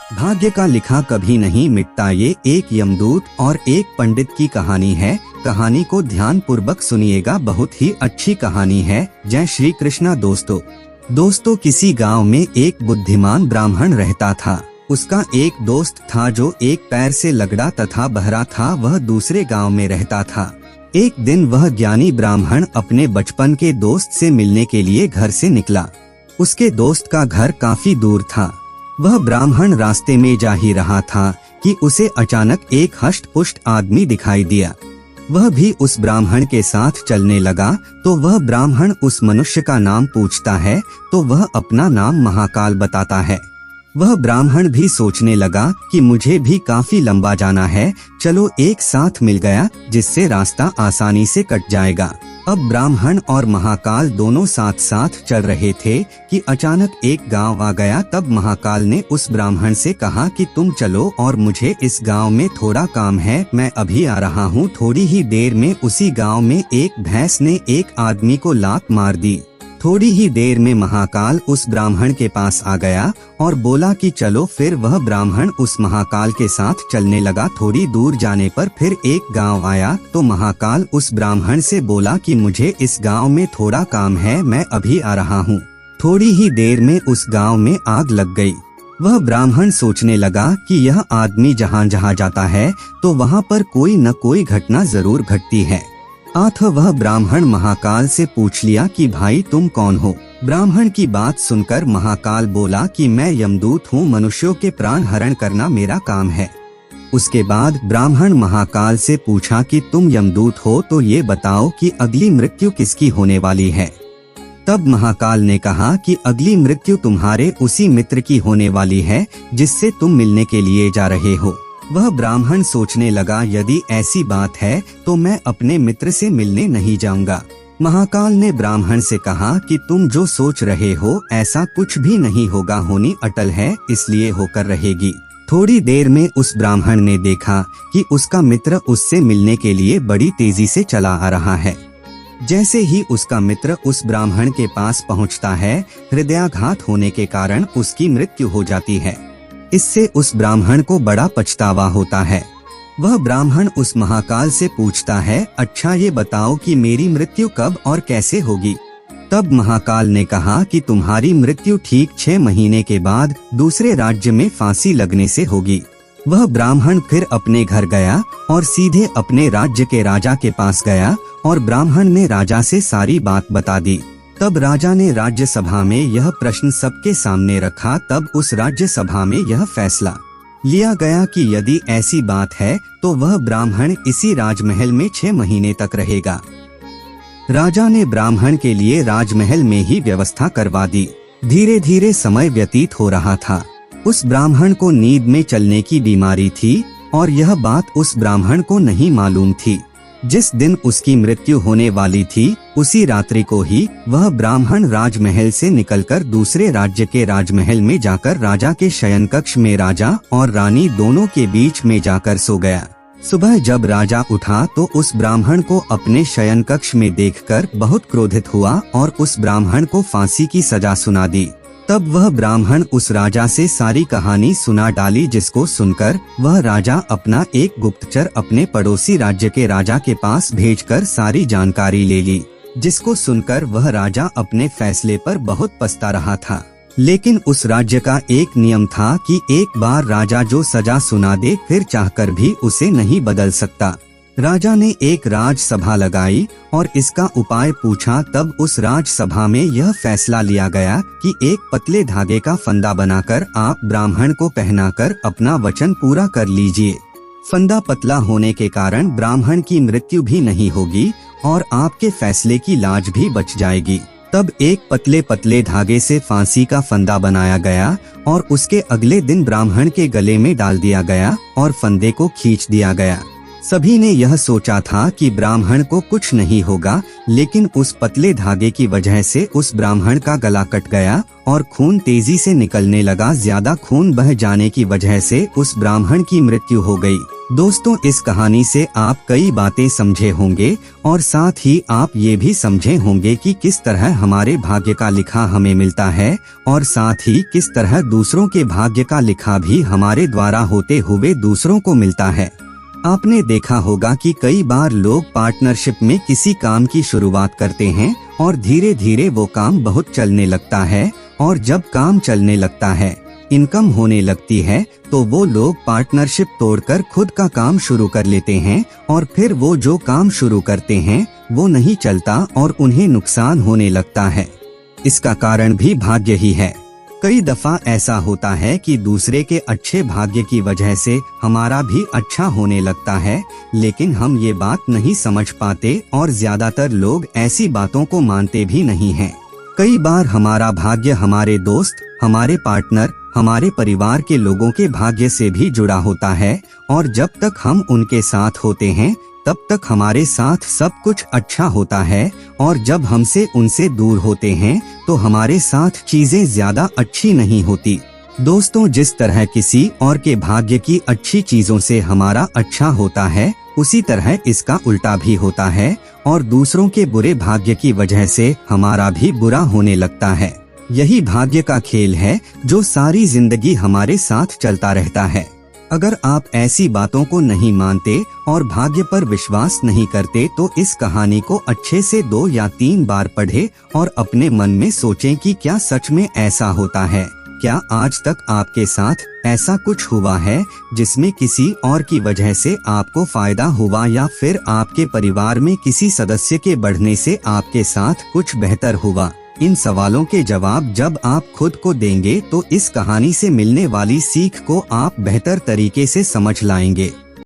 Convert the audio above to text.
भाग्य का लिखा कभी नहीं मिटता, ये एक यमदूत और एक पंडित की कहानी है। कहानी को ध्यान पूर्वक सुनिएगा, बहुत ही अच्छी कहानी है। जय श्री कृष्णा। दोस्तों किसी गांव में एक बुद्धिमान ब्राह्मण रहता था। उसका एक दोस्त था जो एक पैर से लगड़ा तथा बहरा था। वह दूसरे गांव में रहता था। एक दिन वह ज्ञानी ब्राह्मण अपने बचपन के दोस्त से मिलने के लिए घर से निकला। उसके दोस्त का घर काफी दूर था। वह ब्राह्मण रास्ते में जा ही रहा था कि उसे अचानक एक हष्ट पुष्ट आदमी दिखाई दिया। वह भी उस ब्राह्मण के साथ चलने लगा तो वह ब्राह्मण उस मनुष्य का नाम पूछता है तो वह अपना नाम महाकाल बताता है। वह ब्राह्मण भी सोचने लगा कि मुझे भी काफी लंबा जाना है, चलो एक साथ मिल गया जिससे रास्ता आसानी से कट जाएगा। अब ब्राह्मण और महाकाल दोनों साथ साथ चल रहे थे कि अचानक एक गांव आ गया। तब महाकाल ने उस ब्राह्मण से कहा कि तुम चलो और मुझे इस गांव में थोड़ा काम है, मैं अभी आ रहा हूँ। थोड़ी ही देर में उसी गांव में एक भैंस ने एक आदमी को लात मार दी। थोड़ी ही देर में महाकाल उस ब्राह्मण के पास आ गया और बोला कि चलो। फिर वह ब्राह्मण उस महाकाल के साथ चलने लगा। थोड़ी दूर जाने पर फिर एक गांव आया तो महाकाल उस ब्राह्मण से बोला कि मुझे इस गांव में थोड़ा काम है, मैं अभी आ रहा हूँ। थोड़ी ही देर में उस गांव में आग लग गई। वह ब्राह्मण सोचने लगा कि यह आदमी जहाँ जहाँ जाता है तो वहाँ पर कोई न कोई घटना जरूर घटती है। वह ब्राह्मण महाकाल से पूछ लिया कि भाई तुम कौन हो। ब्राह्मण की बात सुनकर महाकाल बोला कि मैं यमदूत हूँ, मनुष्यों के प्राण हरण करना मेरा काम है। उसके बाद ब्राह्मण महाकाल से पूछा कि तुम यमदूत हो तो ये बताओ कि अगली मृत्यु किसकी होने वाली है। तब महाकाल ने कहा कि अगली मृत्यु तुम्हारे उसी मित्र की होने वाली है जिससे तुम मिलने के लिए जा रहे हो। वह ब्राह्मण सोचने लगा यदि ऐसी बात है तो मैं अपने मित्र से मिलने नहीं जाऊंगा। महाकाल ने ब्राह्मण से कहा कि तुम जो सोच रहे हो ऐसा कुछ भी नहीं होगा, होनी अटल है इसलिए होकर रहेगी। थोड़ी देर में उस ब्राह्मण ने देखा कि उसका मित्र उससे मिलने के लिए बड़ी तेजी से चला आ रहा है। जैसे ही उसका मित्र उस ब्राह्मण के पास पहुंचता है, हृदयाघात होने के कारण उसकी मृत्यु हो जाती है। इससे उस ब्राह्मण को बड़ा पछतावा होता है। वह ब्राह्मण उस महाकाल से पूछता है, अच्छा ये बताओ कि मेरी मृत्यु कब और कैसे होगी। तब महाकाल ने कहा कि तुम्हारी मृत्यु ठीक 6 महीने के बाद दूसरे राज्य में फांसी लगने से होगी। वह ब्राह्मण फिर अपने घर गया और सीधे अपने राज्य के राजा के पास गया और ब्राह्मण ने राजा से सारी बात बता दी। तब राजा ने राज्य सभा में यह प्रश्न सबके सामने रखा। तब उस राज्य सभा में यह फैसला लिया गया कि यदि ऐसी बात है तो वह ब्राह्मण इसी राजमहल में 6 महीने तक रहेगा। राजा ने ब्राह्मण के लिए राजमहल में ही व्यवस्था करवा दी। धीरे धीरे समय व्यतीत हो रहा था। उस ब्राह्मण को नींद में चलने की बीमारी थी और यह बात उस ब्राह्मण को नहीं मालूम थी। जिस दिन उसकी मृत्यु होने वाली थी उसी रात्रि को ही वह ब्राह्मण राजमहल से निकलकर दूसरे राज्य के राजमहल में जाकर राजा के शयन कक्ष में राजा और रानी दोनों के बीच में जाकर सो गया। सुबह जब राजा उठा तो उस ब्राह्मण को अपने शयन कक्ष में देखकर बहुत क्रोधित हुआ और उस ब्राह्मण को फांसी की सजा सुना दी। तब वह ब्राह्मण उस राजा से सारी कहानी सुना डाली, जिसको सुनकर वह राजा अपना एक गुप्तचर अपने पड़ोसी राज्य के राजा के पास भेजकर सारी जानकारी ले ली। जिसको सुनकर वह राजा अपने फैसले पर बहुत पछता रहा था। लेकिन उस राज्य का एक नियम था कि एक बार राजा जो सजा सुना दे फिर चाहकर भी उसे नहीं बदल सकता। राजा ने एक राजसभा लगाई और इसका उपाय पूछा। तब उस राजसभा में यह फैसला लिया गया कि एक पतले धागे का फंदा बनाकर आप ब्राह्मण को पहनाकर अपना वचन पूरा कर लीजिए। फंदा पतला होने के कारण ब्राह्मण की मृत्यु भी नहीं होगी और आपके फैसले की लाज भी बच जाएगी। तब एक पतले पतले धागे से फांसी का फंदा बनाया गया और उसके अगले दिन ब्राह्मण के गले में डाल दिया गया और फंदे को खींच दिया गया। सभी ने यह सोचा था कि ब्राह्मण को कुछ नहीं होगा, लेकिन उस पतले धागे की वजह से उस ब्राह्मण का गला कट गया और खून तेजी से निकलने लगा। ज्यादा खून बह जाने की वजह से उस ब्राह्मण की मृत्यु हो गई। दोस्तों, इस कहानी से आप कई बातें समझे होंगे और साथ ही आप ये भी समझे होंगे कि किस तरह हमारे भाग्य का लिखा हमें मिलता है और साथ ही किस तरह दूसरों के भाग्य का लिखा भी हमारे द्वारा होते हुए दूसरों को मिलता है। आपने देखा होगा कि कई बार लोग पार्टनरशिप में किसी काम की शुरुआत करते हैं और धीरे धीरे वो काम बहुत चलने लगता है और जब काम चलने लगता है, इनकम होने लगती है, तो वो लोग पार्टनरशिप तोड़कर खुद का काम शुरू कर लेते हैं और फिर वो जो काम शुरू करते हैं वो नहीं चलता और उन्हें नुकसान होने लगता है। इसका कारण भी भाग्य ही है। कई दफा ऐसा होता है कि दूसरे के अच्छे भाग्य की वजह से हमारा भी अच्छा होने लगता है, लेकिन हम ये बात नहीं समझ पाते और ज्यादातर लोग ऐसी बातों को मानते भी नहीं हैं। कई बार हमारा भाग्य हमारे दोस्त, हमारे पार्टनर, हमारे परिवार के लोगों के भाग्य से भी जुड़ा होता है और जब तक हम उनके साथ होते हैं तब तक हमारे साथ सब कुछ अच्छा होता है और जब हमसे उनसे दूर होते हैं तो हमारे साथ चीजें ज्यादा अच्छी नहीं होती। दोस्तों, जिस तरह किसी और के भाग्य की अच्छी चीजों से हमारा अच्छा होता है, उसी तरह इसका उल्टा भी होता है और दूसरों के बुरे भाग्य की वजह से हमारा भी बुरा होने लगता है। यही भाग्य का खेल है जो सारी जिंदगी हमारे साथ चलता रहता है। अगर आप ऐसी बातों को नहीं मानते और भाग्य पर विश्वास नहीं करते तो इस कहानी को अच्छे से 2 या 3 बार पढ़ें और अपने मन में सोचें कि क्या सच में ऐसा होता है। क्या आज तक आपके साथ ऐसा कुछ हुआ है जिसमें किसी और की वजह से आपको फायदा हुआ या फिर आपके परिवार में किसी सदस्य के बढ़ने से आपके साथ कुछ बेहतर हुआ? इन सवालों के जवाब जब आप खुद को देंगे तो इस कहानी से मिलने वाली सीख को आप बेहतर तरीके से समझ लाएंगे।